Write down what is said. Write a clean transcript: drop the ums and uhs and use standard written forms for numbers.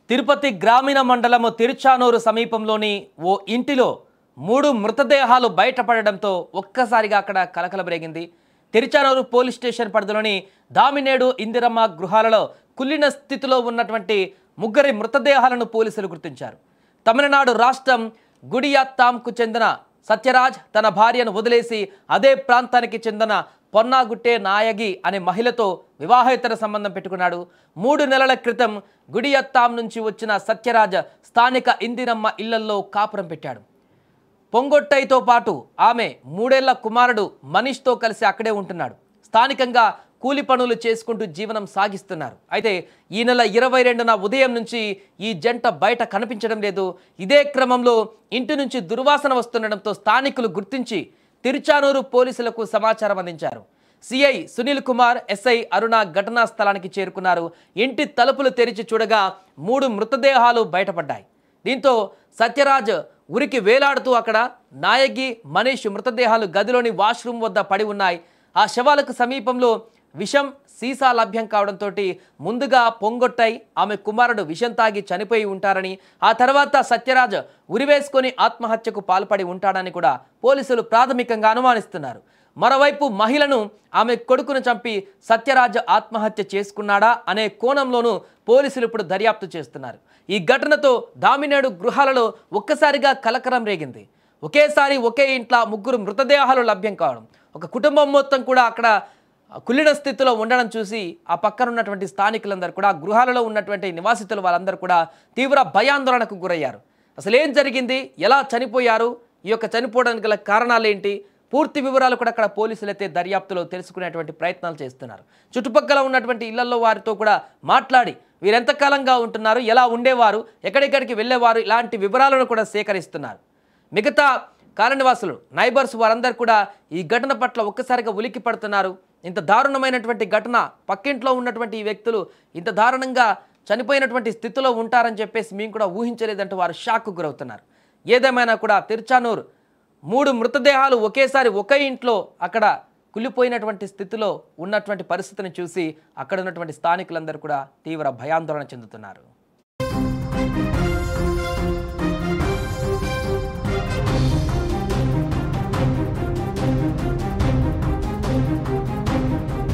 తిరుపతి గ్రామీణ మండలము తిరుచానూరు సమీపంలోని ఓ ఇంటిలో 3 మృతదేహాలు బయటపడడంతో ఒక్కసారిగా అక్కడ కలకలబరేగింది. తిరుచానూరు పోలీస్ స్టేషన్ పరిధిలోని దామినేడు ఇందిరమ్మ గృహాలలో కుళ్ళిన స్థితిలో ఉన్నటువంటి 3 మృతదేహాలను పోలీసులు గుర్తించారు. తమిళనాడు రాష్ట్రం గుడియాత్తాంకు చెందిన సత్యరాజ్ తన భార్యను వదిలేసి అదే ప్రాంతానికి చెందిన పొన్నాగుట్టే నాయగి అనే మహిళతో వివాహేతర సంబంధం పెట్టుకున్నాడు. 3 నెలల క్రితం గుడియత్తాం నుంచి వచ్చిన సత్యరాజ్ స్థానిక ఇందిరమ్మ ఇళ్లల్లో కాపురం పెట్టాడు. పొంగొట్టైతో పాటు ఆమె 3 ఏళ్ల కుమారుడు మనీష్తో కలిసి అక్కడే ఉంటున్నాడు. స్థానికంగా కూలి పనులు చేసుకుంటూ జీవనం సాగిస్తున్నారు. అయితే ఈ నెల 22న ఉదయం నుంచి ఈ జంట బయట కనిపించడం లేదు. ఇదే క్రమంలో ఇంటి నుంచి దుర్వాసన వస్తుండడంతో స్థానికులు గుర్తించి తిరుచానూరు పోలీసులకు సమాచారం అందించారు. సిఐ సునీల్ కుమార్, ఎస్ఐ అరుణ ఘటనా స్థలానికి చేరుకున్నారు. ఇంటి తలుపులు తెరిచి చూడగా 3 మృతదేహాలు బయటపడ్డాయి. దీంతో సత్యరాజ్ ఉరికి వేలాడుతూ అక్కడ, నాయగి, మనీష్ మృతదేహాలు గదిలోని వాష్రూమ్ వద్ద పడి ఉన్నాయి. ఆ శవాలకు సమీపంలో విషం సీసా లభ్యం కావడంతో ముందుగా పొంగొట్టై ఆమె కుమారుడు విషం తాగి చనిపోయి ఉంటారని, ఆ తర్వాత సత్యరాజ్ ఉరివేసుకొని ఆత్మహత్యకు పాల్పడి ఉంటాడని కూడా పోలీసులు ప్రాథమికంగా అనుమానిస్తున్నారు. మరోవైపు మహిళను, ఆమె కొడుకును చంపి సత్యరాజ్ ఆత్మహత్య చేసుకున్నాడా అనే కోణంలోనూ పోలీసులు ఇప్పుడు దర్యాప్తు చేస్తున్నారు. ఈ ఘటనతో దామినేడు గృహాలలో ఒక్కసారిగా కలకలం రేగింది. ఒకేసారి ఒకే ఇంట్లో 3 మృతదేహాలు లభ్యం కావడం, ఒక కుటుంబం మొత్తం కూడా అక్కడ కుళ్ళిన స్థితిలో ఉండడం చూసి ఆ పక్కన ఉన్నటువంటి స్థానికులందరూ కూడా, గృహాలలో ఉన్నటువంటి నివాసితులు వాళ్ళందరూ కూడా తీవ్ర భయాందోళనకు గురయ్యారు. అసలు ఏం జరిగింది, ఎలా చనిపోయారు, ఈ యొక్క చనిపోవడానికి గల కారణాలు ఏంటి, పూర్తి వివరాలు కూడా అక్కడ పోలీసులు అయితే దర్యాప్తులో తెలుసుకునేటువంటి ప్రయత్నాలు చేస్తున్నారు. చుట్టుపక్కల ఉన్నటువంటి ఇళ్లలో వారితో కూడా మాట్లాడి వీరెంతకాలంగా ఉంటున్నారు, ఎలా ఉండేవారు, ఎక్కడెక్కడికి వెళ్ళేవారు, ఇలాంటి వివరాలను కూడా సేకరిస్తున్నారు. మిగతా కాలనివాసులు, నైబర్స్ వారందరూ కూడా ఈ ఘటన పట్ల ఒక్కసారిగా ఉలిక్కి పడుతున్నారు. ఇంత దారుణమైనటువంటి ఘటన, పక్కింట్లో ఉన్నటువంటి ఈ వ్యక్తులు ఇంత దారుణంగా చనిపోయినటువంటి స్థితిలో ఉంటారని చెప్పేసి మేము కూడా ఊహించలేదంటూ వారు షాక్కు గురవుతున్నారు. ఏదేమైనా కూడా తిరుచానూరు 3 మృతదేహాలు ఒకేసారి ఒకే ఇంట్లో అక్కడ కుళ్ళిపోయినటువంటి స్థితిలో ఉన్నటువంటి పరిస్థితిని చూసి అక్కడ ఉన్నటువంటి స్థానికులందరూ కూడా తీవ్ర భయాందోళన చెందుతున్నారు.